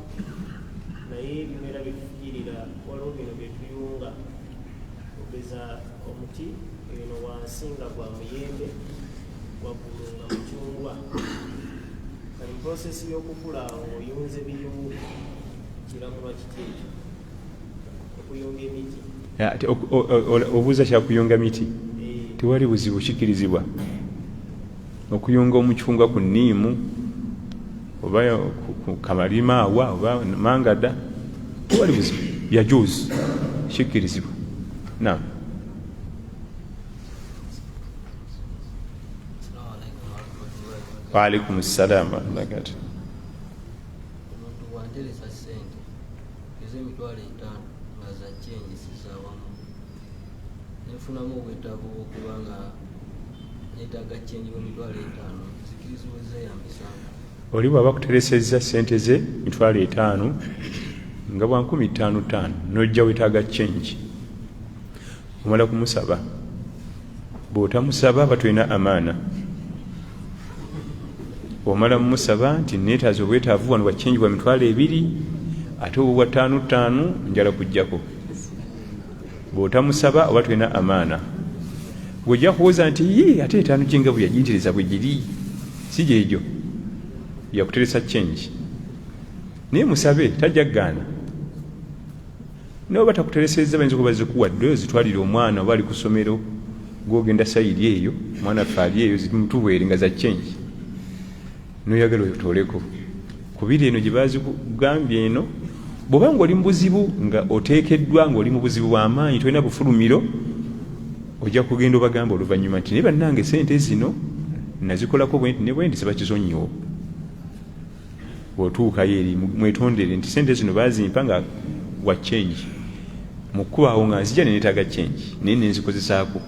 naye ebimera byetufugirira waliwo bino byetuyunga okeza omuti eno wansi nga gwa muyembe waggulu nga mucungwa kali mu prosesi y'okukula oyunze biyungu kiramulwa kiki ekyo okuyunga emiti obuuza kyakuyunga miti tewali buzibu kikirizibwa okuyunga omucungwa ku nniimu oba ku kamalima awa oba mangada tewali buzibu yajuuzu kikirizibwa. Naam. Waalaikum salaam wa rahmatullahi. Omuntu bwanteresa ssente ez'emitwalo 5 nga za chenji sizawamu nenfunamu obwetaavu bw'okuba nga neetaaga chenji w'emitwalo 5 zikirizibwa zeeyambisanga. Oli bw'aba kuteresezza ssente ze mitwalo 5 nga bwa 15,500 n'ojja weetaaga chenji omala kumusaba. Bw'otamusaba batulina amaana. Omala mumusaba nti neetaaza obwetaavu wano bwa chenji bwa mitwalo 2 ate obwo bwa 5,500 njala kujjako. Bw'otamusaba oba tulina amaana. Bw'ojja kuwuza nti ate 5 jenga bwe yagintereza bwe giri si gyegyo yakuteresa chenji naye musabe tajja kugaana. N'oba takuteresezza bayinza okuba zikuwadde ozitwalire omwana oba ali ku ssomero gw'ogenda sayiri eyo omwana affe ali eyo zimutuweere nga za chenji noyagala otooleko kubiri eno gye bazigambye eno. Bw'oba ng'oli mu buzibu nga oteekeddwa ng'oli mu buzibu bw'amaanyi tolina bufulumiro ojja kugenda obagamba oluvannyuma nti naye bannange sente zino nazikolako ne bwendi sebakizonnyowo. Bw'otuukayo eri mwetondere nti sente zino bazimpa nga wa chenji mu kkubaawo nga nzija neneetaaga chenji naye nenzikozesaako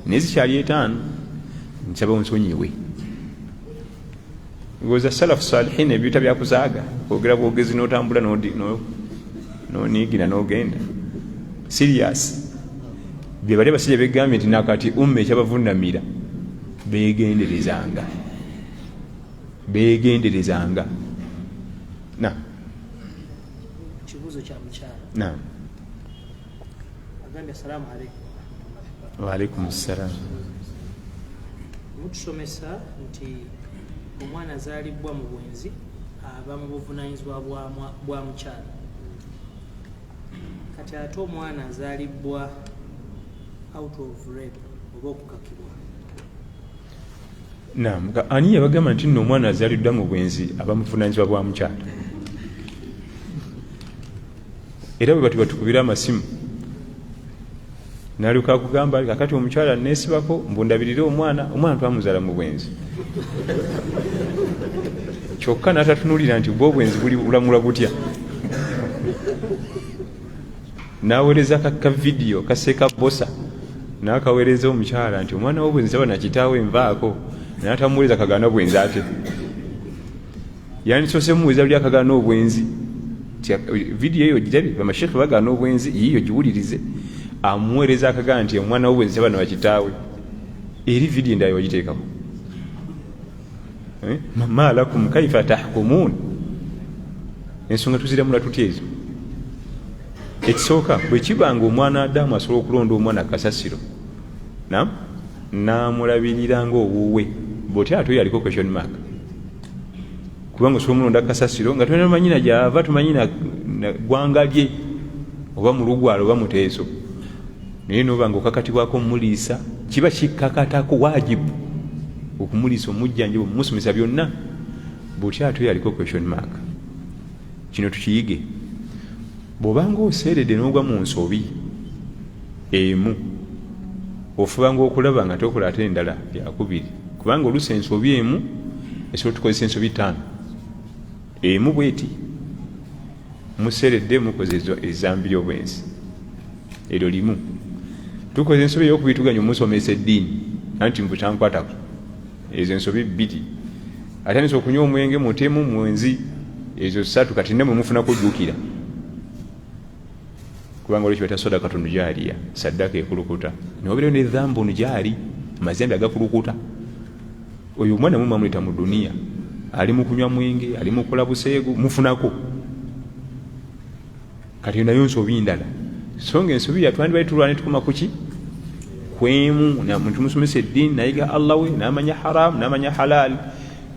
naye zikyali 5 nsaba onsonyiwe. Ngoza salafu salihin ebiyuta byakuzaaga kwogera bwogezi n'otambula n'oniigira n'ogenda serious. Bye bali basajja begambye nti nakati umma ekyabavunamira beegenderezanga. Naam. kibuuzo kya mukyala. Naam. Agambye assalaamu alaikum. Wa alaikum salaam. Mutusomesa nti omwana azaalibwa mu bwenzi aba mu buvunaanyizibwa bwa mukyala. Kati ate omwana azaalibwa out of rape oba okukakibwa. Naam. Ani yabagamba nti nno omwana azaaliddwa mu bwenzi aba muvunaanyizibwa bwa mukyala? Era bwe batukubira amasimu nalyoka akugamba kakati omukyala neesibako mbundabirire omwana twamuzaala mu bwenzi kyokka n'atatunulira nti bwe obwenzi bulamula butya. N'aweereza ka vidiyo kaseeka bosa n'akaweereza omukyala nti omwana w'obwenzi aba nakitaawe envaako n'atamuweereza kagaana obwenzi ate yandisoose muweereza buli akagaana obwenzi. Vidiyo eyo girabye bamashekhe bagaana obwenzi yiyo giwulirize amuweereza akagaana nti omwana w'obwenzi aba nakitaawe eri vidiyo endala wagiteekako. Ma lakum kaifa tahkumun. Ensonga tuziramula tutya ezo? Ekisooka bwe kibanga omwana Adamu asobola okulonda omwana kasasiro n'amulabirira ng'owuwe bw'otya ate oyo aliko question mark kubanga osobola omulonda kasasiro nga tolina manyina gy'ava tumanyi na ggwanga lye oba mu lugwalo oba muteeso naye noba nga okakatibwako mumuliisa kiba kikakatako waajibu okumuliisa omujjanjaba omumusomesa byonna bw'otya ate oyo aliko question mark. Kino tukiyige. Bw'obanga oseeredde n'ogwa mu nsobi emu ofubanga okulaba nga tokola ate endala yakubiri kubanga oluusi ensobi emu esobola tukozesa ensobi 5 emu bweti museeredde mukoze ezambi ly'obwenzi eryo limu tukoze ensobi ey'okubituganya omusomesa eddiini anti mbutankwatako ezo ensobi 2 atandise okunywa omwenge mutemu mwenzi ezo 3 kati ne mufuna kujjukira kubanga olwekyo bata sadaqatun jariya sadaka ekulukuta nobere ne dhambu njari mazembe agakulukuta oyo mwana mumamuleta mu dunia ali mu kunywa mwenge ali mu kula buseegu mufunako kati nayo nsobi ndala songa ensobi yatwandi bali tulwane tukuma kuki kwemu na muntu musomesa eddiini nayiga Allah we namanya haram namanya halal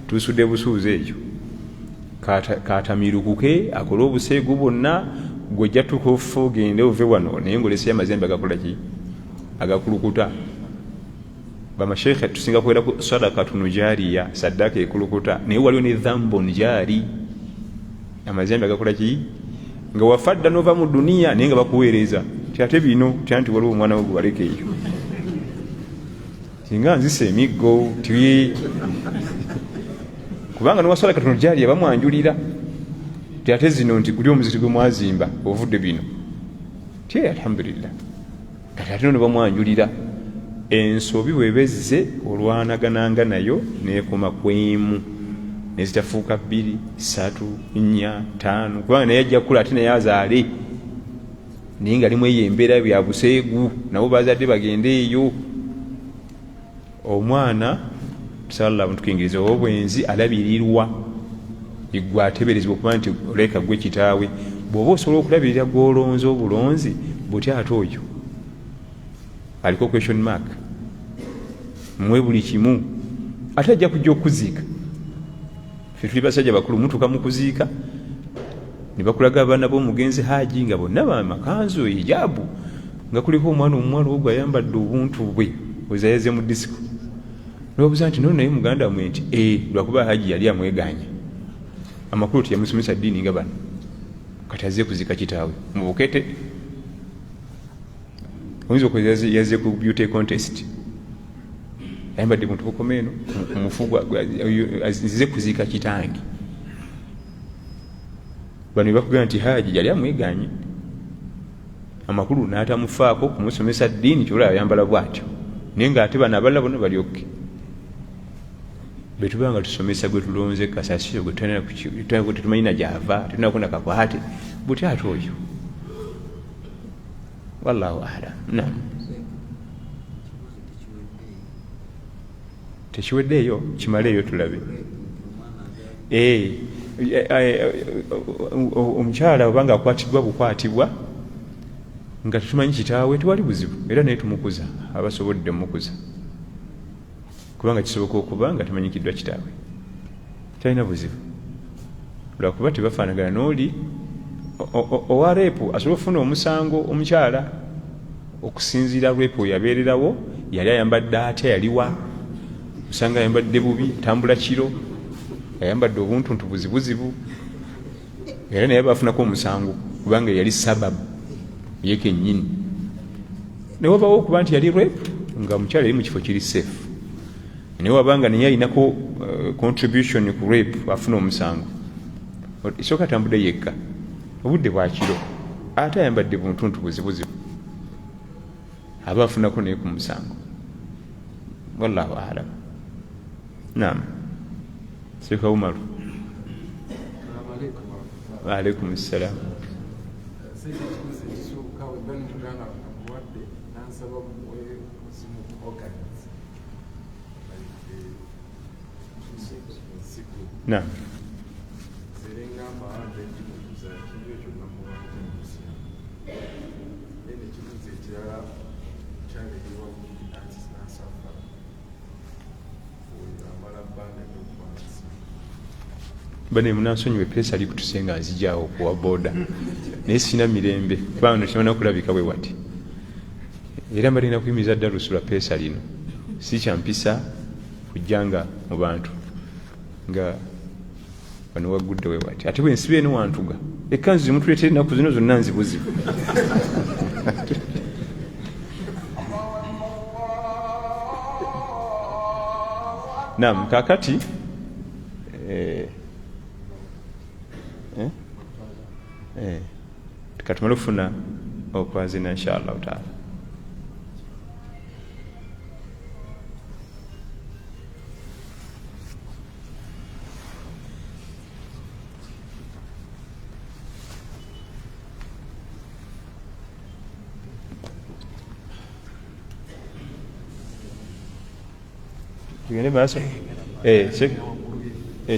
tusudde busuuze ekyo katamirukuke akola obuseegu bonna gwejja tukofu gende ove wano naye ngolesi amazembe agakola ki agakulukuta bamasheikhe tusinga kwera ku sadaqatun jariya sadaka ekulukuta naye waliwo ne dhambun jari amazembe agakola ki nga wafadda nova mu dunia naye nga bakuweereza ate bino tyanti waliwo omwana wo gwaleka eyo singa nzise emiggo ti kubanga nowasala katono jariya bamwanjulira ate zino nti guli omuziri gwe mwazimba ovudde bino ti alhamdulillah kati ate no bamwanjulira ensobi webezze olwanagananga nayo nekoma kwemu nezitafuuka 2 3 4 5 kubanga naye ajja kula ate naye azaale naye nga limu eyo embeera bya buseegu nabo bazadde bagende eyo omwana sallallahu tukingiriza obwenzi alabirirwa igwa ateberezebwa okuba nti oleka gwe kitaawe bw'oba osobola okulabirira gw'olonze obulonzi butya ate oyo aliko question mark mwe buli kimu ate ajja kujja okuziika ffe tuli basajja bakulu mutuuka mu kuziika ne bakulaga abaana b'omugenzi haji nga bonna bamakanzu hijabu nga kuliko omwana omuwala ogwo ayambadde obuntu bwe wezayaze mu disiko nobuuza nti nono naye muganda mwe nti lwakuba haji yali amweganya amakulu teyamusomesa ddiini nga bano kati azze kuziika kitaawe mu bukete oyinza okweza yazze ku beauty contest ayambadde muntu bukomeeno kumufugwa azize kuziika kitange bano bakugamba nti haji yali amweganye amakulu n'atamufaako kumusomesa ddiini kyolaba ayambala bwatyo naye ng'ate bano abalala bonna balyokke betubanga tusomesa gwe tulonze kasasiro gwe tetumanyina gyava tetunakona kakwate buti ate oyo wallahu alam nam tekiweddeeyo kimaleeyo tulabe omukyala obanga akwatibwa bukwatibwa nga tetumanyi kitaawe tewali buzibu era naye tumukuza abasobodde mukuza kubanga kisoboka okuba nga temanyikiddwa kitaawe talina buzibu lwakuba tebafaanagana n'oli owa reepu asobola okufuna omusango omukyala okusinziira reepu oyo yabeererawo yali ayambadde atya yaliwa usanga ayambadde bubi tambula kiro ayambadde obuntuntu buzibuzibu era naye bafunako omusango kubanga yali sababu ye kennyini naye wabawo okuba nti yali reepu nga omukyala yali mu kifo kiri safe naye wabanga naye alinako contribution ku rape afuna omusango isooka atambudde yekka obudde bwakiro ate ayambadde buntuntu buzibuzibu aba afunako naye ku musango wallahu alam naam Sheikh Umar waalaikum salaam naam bane munansonyiwe pesa ali kutusenga nzijaawo kuwa boda naye sina mirembe kubanga tekimana kulabika bwe wati era mbalina kuyimiza dalusu lwa pesa lino si kyampisa kujjanga mu bantu nga bano wagudde we wati ate bwensiba eno wantuga ekkanzu zimutuleetera ennaku zino zonna nzibuzibu naam kakati katumale okufuna okwazina inshallah taala. tugende maaso.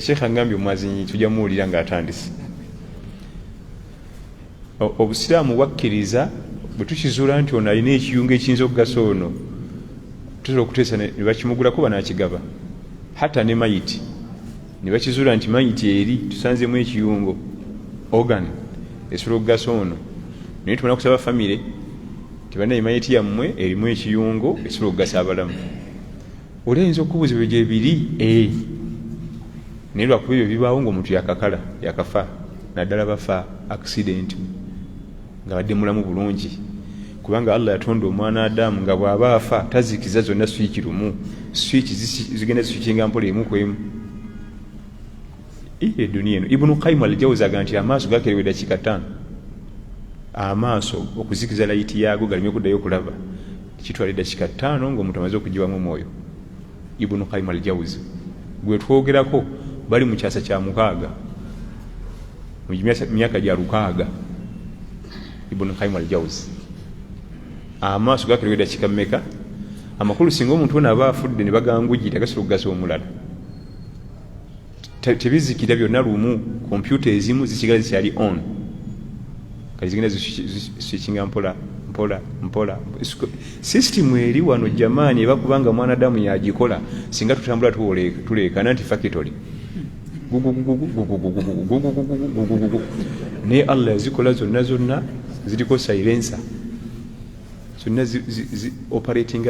Sheikh angambye omwazinyi tujja muwulira ng'atandise. Obusiraamu bwakkiriza bwe tukizuula nti ono alina ekiyungu ekiyinza okugasa ono, tusobola okuteesa ne bakimugulako banaakigaba. Hata ne mayiti ne bakizuula nti mayiti eri tusanzemu ekiyungo organ esobola okugasa ono, naye tubona kusaba famire tibanaye mayiti yammwe erimu ekiyungo esobola okugasa abalamu. Olayinza okubuuza ebyo gye biri naye lwakuba ebyo bibaawo ng'omuntu yakakala yakafa, naddala bafa accident nga badde mulamu bulungi, kubanga Allah yatonda omwana Adamu nga bw'aba afa tazikiza zonna swiki lumu, swiki zigenda ziswikinga mpola emu ku emu. Eduniya eno Ibn Qayyim al-Jawzi aga nti amaaso gakerewe eddakiika 5, amaaso okuzikiza layiti yaago galeme okuddayo okulaba kitwala eddakiika 5 ng'omuntu amaze okugiwamu omwoyo. Ibn Qayyim al-Jawzi gwe twogerako bali mu kyasa kya 6 mu myaka gya 600. Ibn Qayyim al-Jawzi amaaso gakerewe eddakiika mmeka? Amakulu singa omuntu ono aba afudde ne bagangujira gasobola okugasa omulala. Tebizikira byonna lumu, kompyuta ezimu zisigala zikyali on kati zigenda ziswikinga mpola. Sisitimu eri wano jamaani ebakubanga mwanadamu yagikola singa tutambula tuleekana nti factory naye Allah yazikola zonna ziriko silencer, zonna operating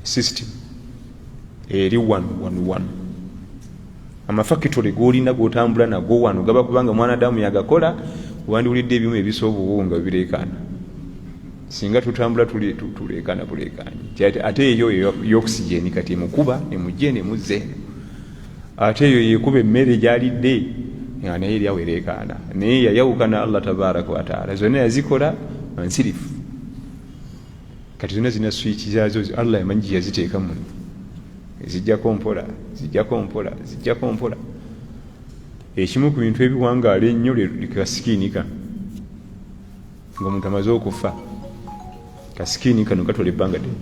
system eri one. Amafactory g'olina g'otambula nago wano gaba kubanga mwanadamu yagakola. Wandiwulidde ebimu ebisooba obuwunga bireekaana singa tutambula tuleekaana buleekaanyi. Ate eyo y'oxygen kati emukuba emujje nemuzze, ate eyo yekuba emmere gyalidde naye eri awo ereekaana, naye yayawukana Allah tabaraka wa taala. Zonna yazikola nsirifu, kati zonna zina swiki zaazo Allah yamanyi gye yaziteeka muno, zijjako mpola. Ekimu ku bintu ebiwangaala ennyo kasikiinika, ng'omuntu amaze okufa kasikiini kano katola ebbanga ddene,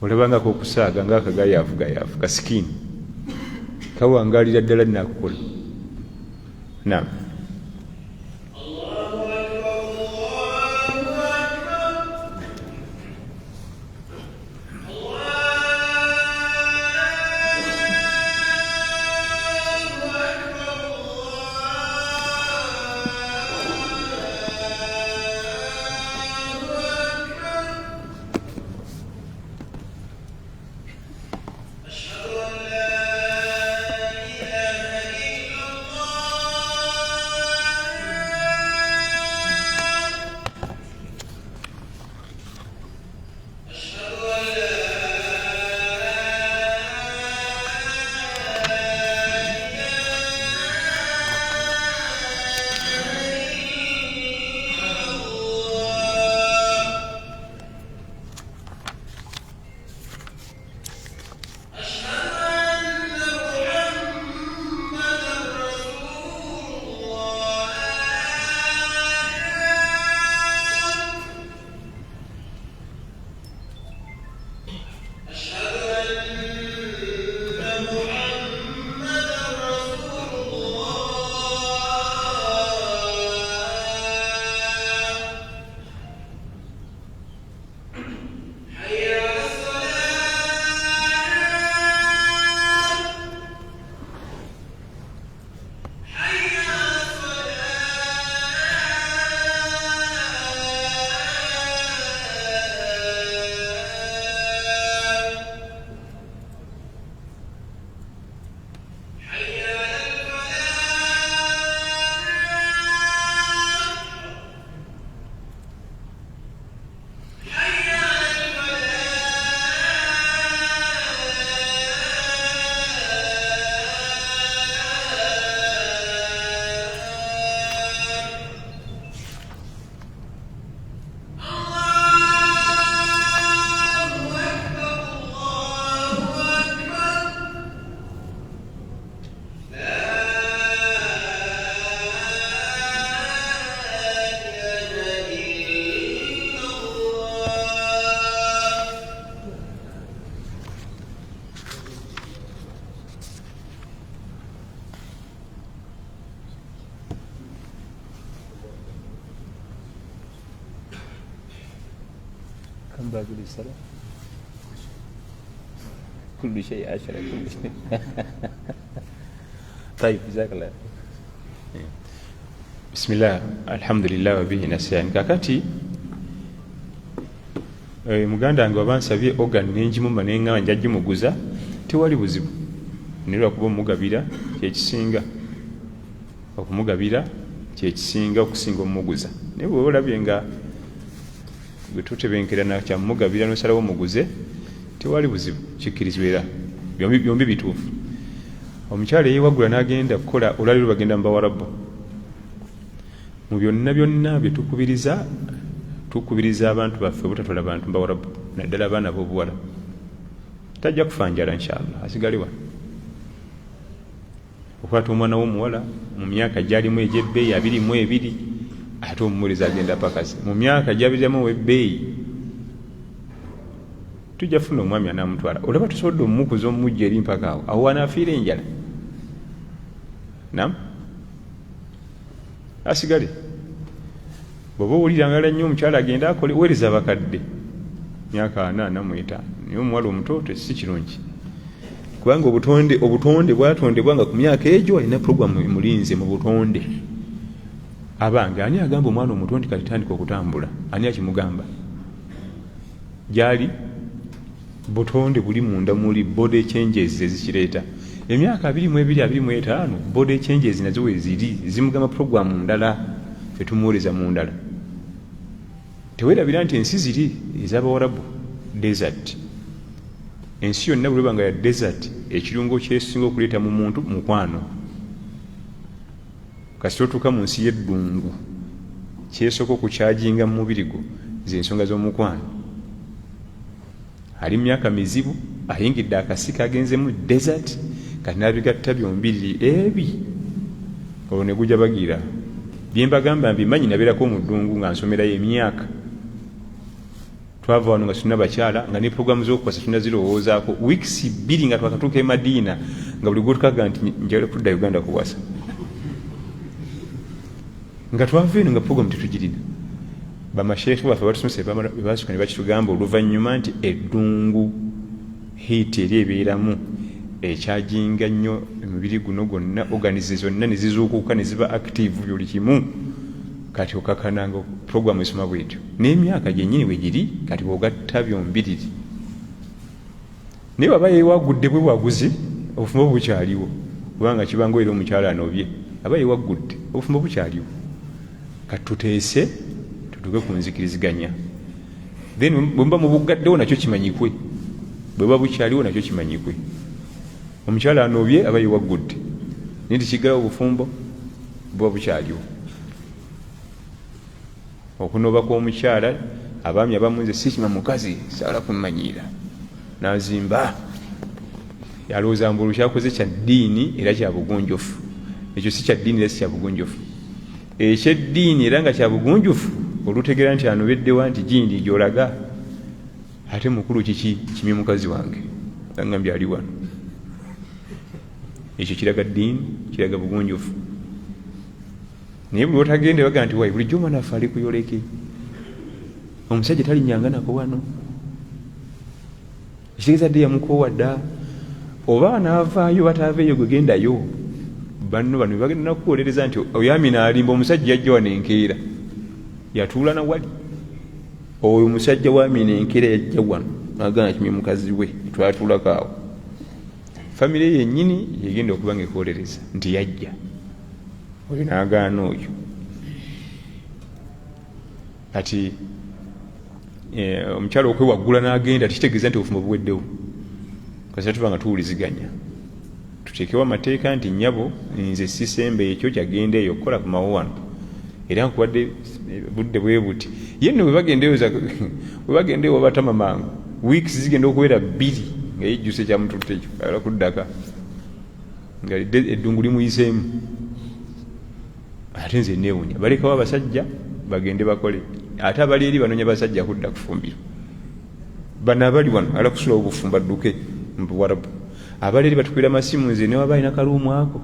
olabangako okusaaga ng'akagayaavu kasikiini kawangaalira ddala nnakukola. Naam. باب الصلاة كل شيء 10 كل شيء طيب جزاك الله. بسم الله الحمد لله وبه نستعين. kakati muganda wange bansabye organ nenjimumba nenga njagimuguza tewali buzibu nirwa kuba omugabira kyekisinga okumugabira kyekisinga okusinga omuguza naye bwe olabye nga bwe tutebenkerana kya mugabira nosalawo omuguze tewali buzibu kikkirizibwa era byombi bituufu. Omukyala eyewagula n'agenda kukola olwaliro bagenda mu Bawarabu. Mu byonna byonna bye tukubiriza abantu baffe obutatwala bantu mu Bawarabu naddala abaana b'obuwala tajja kufa njala inshallah asigale wano. Okwata omwana w'omuwala mu myaka gyalimu egy'ebbeeyi 22 ate omumuliza agenda pakasi mu myaka gyabiriramu ow'ebbeeyi tujja funa omwami anamutwala olaba tusobodde omumukuza omumujja eri mpaka awo awo anaafiira enjala nam asigale bw'oba owulirangala nnyo omukyala agenda akole weereza abakadde myaka 45 naye omuwala omuto si kirungi kubanga obutonde bwatondebwa nga ku myaka egyo alina programu emulinze mu butonde. Abange ani agamba omwana omuto nti kalitandika okutambula? Ani akimugamba? Gyali butonde buli munda muli body changes ezikireeta. Emyaka 22-25 body changes nazo weziri zimugamba programu ndala fetumuwoleza mu ndala. Tewerabira nti ensi ziri ez'Abawarabu desert. Ensi yonna bweba nga ya desert ekirungo kyesinga okuleeta mu muntu mukwano. Kasito tuka mu nsi y'eddungu kyesoko kukyajinga mu mubiri gwo z'ensonga z'omukwano. Ali myaka mizibu ayingidde akasika agenze mu desert kati n'abigatta byombiriri ebi olwo ne gujja bagira bye mbagamba mbimanyi nabeerako mu ddungu nga nsomerayo emyaka. Twava wano nga tulina bakyala nga ne programu z'okukwasa tulina zirowoozaako weeks 2 nga twakatuuka e Madiina nga buli gwe tukaga nti njagala kudda Uganda kuwasa nga twava eno nga programu tetugirina. Bamasheekhe baffe batusomesa basukka ne bakitugamba oluvannyuma nti eddungu hiiti eri ebeeramu ekyajinga nnyo emibiri guno gwonna organize zonna ne zizuukuka ne ziba active buli kimu kati okakananga programu esoma bwetyo n'emyaka gyennyini we giri kati bw'ogatta byombiriri. Naye baba yeewagudde bwe bwaguzi obufumbo bukyaliwo kubanga kibanga era omukyala anobye aba yeewagudde obufumbo bukyaliwo kati tuteese tutuke ku nzikiriziganya then bwe mba mu bugaddewo nakyo kimanyikwe bwe buba bukyaliwo nakyo kimanyikwe. Omukyala anobye aba yeewagudde naye tikigalawo obufumbo buba bukyaliwo. Okunoba kw'omukyala abaami abamu nze sikima mukazi saala kummanyiira n'azimba yalowooza mbu olukyakoze kya ddiini era kya bugunjufu. Ekyo si kya ddiini era si kya bugunjufu. Ekyeddiini era nga kya bugunjufu olutegeera nti anobeddewa nti gindi gy'olaga ate mukulu kiki kimye mukazi wange agambye ali wano. Ekyo kiraga ddiini kiraga bugunjufu. Naye buli otagende baga nti wayi bulijjo omwana affe ali kuyoleke omusajja talinyanga nako wano ekitegeeza dde yamukoowa dda oba anaavaayo bataaveeyo gwe gendayo. Banno bano bagenda nakuwolereza nti oyo Amina alimba omusajja yajja wano enkeera yatuula na wali oyo omusajja wa Amina enkeera yajja wano agana kimye mukazi we twatuulako awo. Famire yennyini yegenda okuba nga ekuwolereza nti yajja oyo n'agaana oyo. Kati omukyala okwewaggula n'agenda tikitegeeza nti obufumbo buweddewo kasita tuba nga tuwuliziganya. Tuteekewo amateeka nti nnyabo nze sisembe ekyo kyagenda eyo okukola ku mawuwano era nkuwadde budde bwe buti ye nno bwe bagendeyo wabatama mangu weeks zigenda okubeera 2 nga yejjuse kyamututte ekyo ayala kuddaka nga eddungu limuyiseemu. Ate nze neewunya balekawo abasajja bagende bakole ate abali eri banoonya basajja kudda kufumbiro. Bano abali wano ala kusulawo obufumba dduke mu Buwarabu abali eri batukwira amasimu nze newaba alina kaluumu ako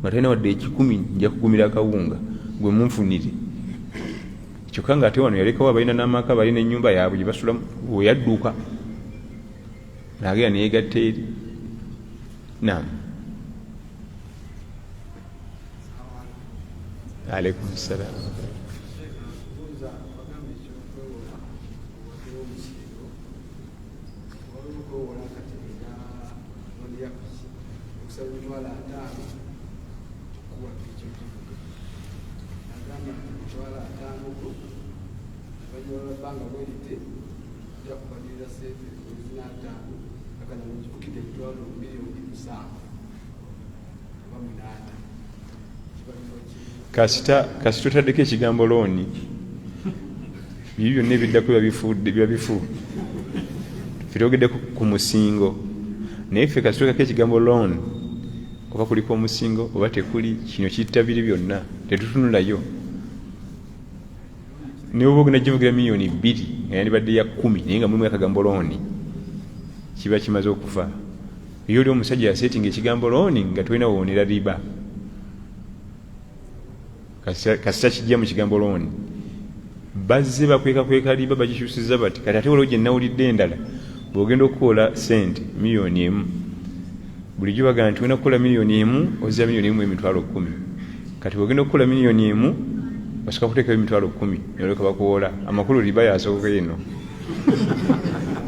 nga talina wadde 10 nja kugumira akawunga gwe munfunire kyokka ng'ate wano yalekawo balina n'amaka balina ennyumba yaabwe gye basulamu weyadduka naagera neyegatta eri. Naam. Alaikum salaam. kasita otaddeko ekigambo looni bibyo byonna ebiddako biba bifu firogedde ku musingo naye ffe kasita okako ekigambo loon oba kuliko omusingo oba tekuli kino kitta biri byonna tetutunulayo naye oba ogenda givugira miliyoni 2 nga yandibadde ya 10 naye nga mulimu akagambo looni kiba kimaze okufa. Iyo oli omusajja yasetinga ekigambo looni nga tolina wewonera riba kasita kijja mu kigambo looni bazze bakweka riba bagikyusiza bati kati ate waliwo gye nawulidde endala bw'ogenda okukola sente miliyoni 1 bulijjo bagamba nti olina kukola miliyoni 1 ozza miliyoni 1 emitwalo 10 kati bw'ogenda okukola miliyoni 1 basooka kuteekayo emitwalo 10 noleka bakuwola amakulu riba yasooka eno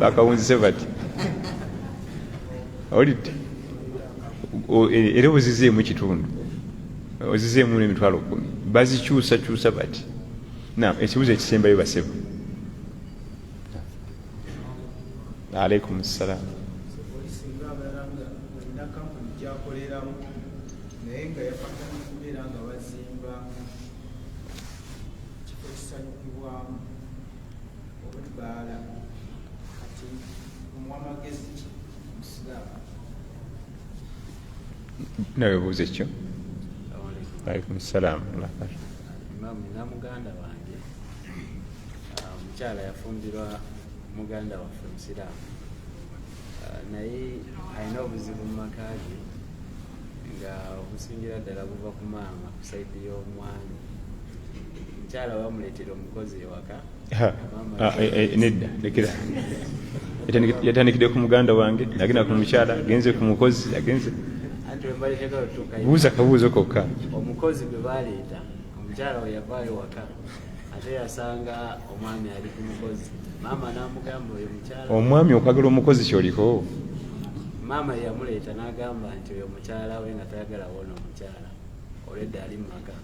bakawunzise bati olidde era ozizeemu ekitundu ozizeemu n'emitwalo 10 bazikyusakyusa bati. Ekibuzo ekisembayo basebo. Alaikum salaam. Nawe buuza ekyo. Alaikum salaam. Na muganda wange omukyala yafumbirwa muganda waffe musiraamu naye alina obuzibu mu maka ge nga obusingira ddala buva ku maama ku saidi y'omwami. Omukyala bamuleetera omukozi ewaka. Nedda lekera yatandikidde ku muganda wange agenda ku mukyala agenze ku mukozi agenze buuza kabuuzo kokka. Omukozi gwe baleeta omukyala we yavaayo waka ate yasanga omwami ali ku mukozi. Maama n'amugamba oyo mukyala. Omwami okwagala omukozi kyoliko. Maama yamuleeta n'agamba nti oyo mukyala we nga tayagala wona omukyala olwedda ali mu maka.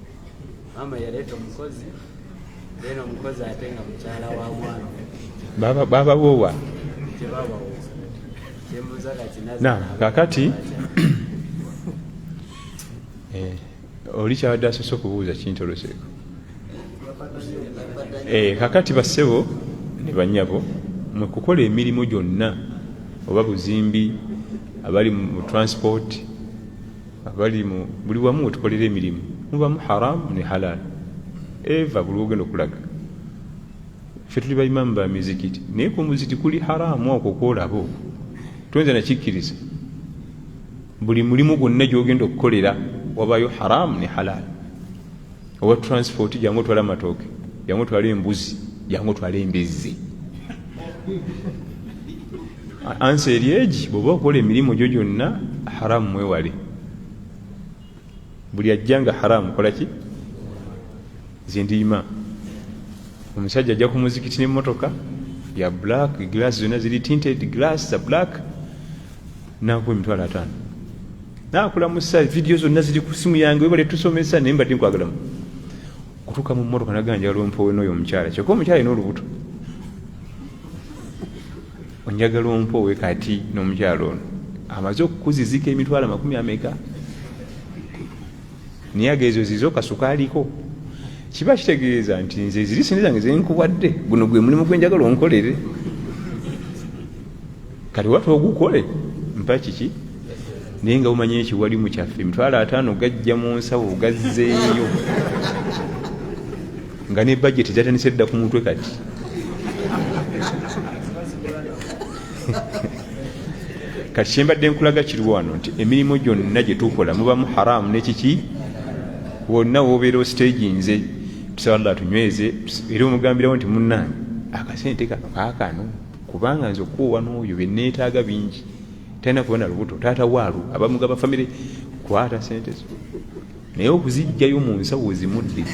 Maama yaleeta omukozi then omukozi ate nga mukyala wa mwami babawowa kyebabawowa kyemuza kati kakati oli kyabadde asoose okubuuza kintoloseeko. Kakati bassebo ne bannyabo mwe kukola emirimu gyonna oba buzimbi abali mu transport abali mu buli wamu wetukolera emirimu mubamu haramu ne halal eva buli ogenda okulaga. Ffe tuli baimamu ba mizikiti naye ku muzikiti kuli haramu okwo kwolabo tuyinza nakikkiriza. Buli mulimu gwonna gyogenda okukolera wabayo haramu ne halal. Owa transport jangu otwala amatooke jangu otwala embuzi jangu otwala embizzi. Ansi eri egi bw'oba okola emirimu gyo gyonna haramu mwewale. Buli ajjanga haramu kola ki? Zindiima omusajja ajja ku muzikiti n'emmotoka ya black glass zonna ziri tinted glass za black nakuwa emitwalo 5 nakulamusa video zonna ziri ku simu yange webale tusomesa naye mbadde nkwagalamu kutuuka mu mmotoka naganja njagala ompowe n'oyo omukyala kyokka omukyala alina olubuto onjagala ompowe kati n'omukyala ono amaze okukuzizika emitwalo 40 naye agezo zizo kasukaaliko. Kiba kitegeeza nti nze ziri sente zange zenkuwadde guno gwe mulimu gwenjagala onkolere kati watu ogukole mpa kiki naye nga umanye ekiwali mu kyaffe emitwalo 5 gajja mu nsawo gazzeeyo nga ne budget zatandise dda ku mutwe kati. Kati kyembadde nkulaga kiri wano nti emirimu gyonna gye tukola mubamu haramu n'ekiki wonna woobeera stage nze tusaba Allah tunyweze era omugambirawo nti munnange akasente kaakano kubanga nze okuwa n'oyo benneetaaga bingi talina kuba na lubuto taata waalu abamugaba famire kwata sente zo naye okuzijjayo mu nsawo zimudde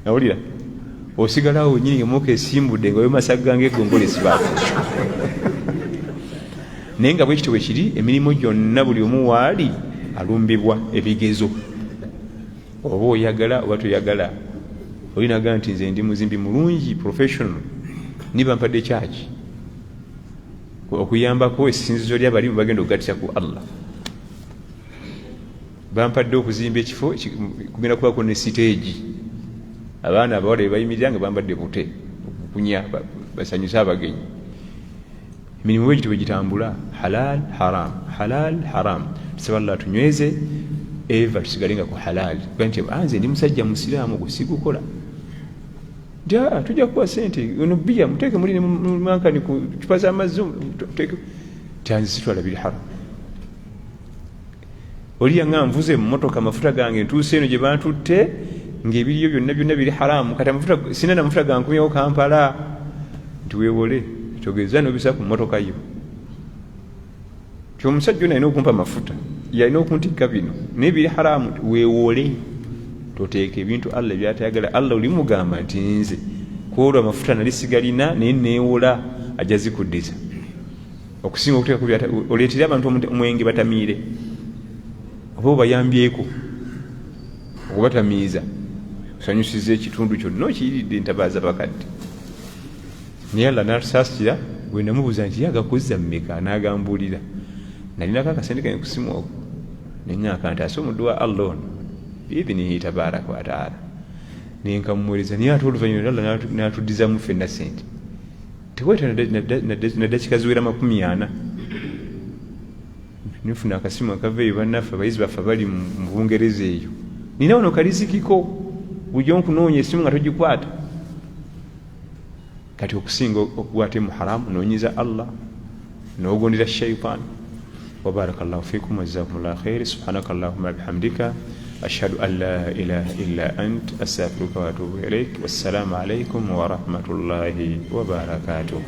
nawulira osigalawo nyini emuka esimbudde nga yomasaga ngaeggongole sibaako naye nga bwekityo bwe kiri emirimu gyonna buli omu waali alumbibwa ebigezo oba oyagala oba toyagala olinaga nti nze ndi muzimbi mulungi professional niba mpadde kyaki okuyambako esinzizo ly'abalimu bagenda okugatisa ku Allah bampadde okuzimba ekifo kugenda kubako ne siteegi abaana abawala bebayimirira nga bambadde bute okukunya basanyuse abagenyi emirimu bwe gityo bwe gitambula halal haram tusaba Allah tunyweze eva tusigalenga ku halal nti anze ndi musajja musiraamu gusigukola tujja kuwa sente ono bia muteeke muli mankani ku chupa z'amazzi tanzi sitwalabiri haram oliya nga nvuze mu motoka mafuta gange ntuuse eno gye bantutte ng'ebiriyo byonna biri haramu kati amafuta sina na mafuta gankumyawo Kampala nti weewole togeza nobisa ku motoka yo kyomusajja ono alina okumpa amafuta yalina okuntikka bino naye biri haramu weewole toteeka ebintu Allah byatayagala Allah oli mugamba nti nze kwolwo amafuta nali sigalina naye neewola ajja zikuddiza okusinga okuteeka oleetera abantu omwenge batamiire oba obayambyeko okubatamiiza osanyusiza ekitundu kyonna okiyiridde entabaaza bakadde naye Allah n'atusaasira bwe namubuuza nti yagakuzza mmeka n'agambuulira nalinako akasente kange kusimu okwo neŋŋaaka nti ase omuddu wa Allah ono biibinihi tabaraka wataala naye nkamuweereza naye ate oluvannyuma Allah n'atuddizamu ffenna sente tekweta naddakika ziwera 40 nifuna akasimu akaveeyo bannaffe abayizi baffe abali mu Bungereza eyo nina wano kalizikiko bujja nkunoonya esimu nga togikwata kati okusinga okukwata mu haramu noonyiza Allah n'ogondera shayitaani wabarakallahu fikum wajazakumullahu khair subhanakallahumma bihamdika ashhadu an la ilaha illa ant astaghfiruka wa atubu ilaik wassalamu alaikum wa rahmatullahi wa barakatuh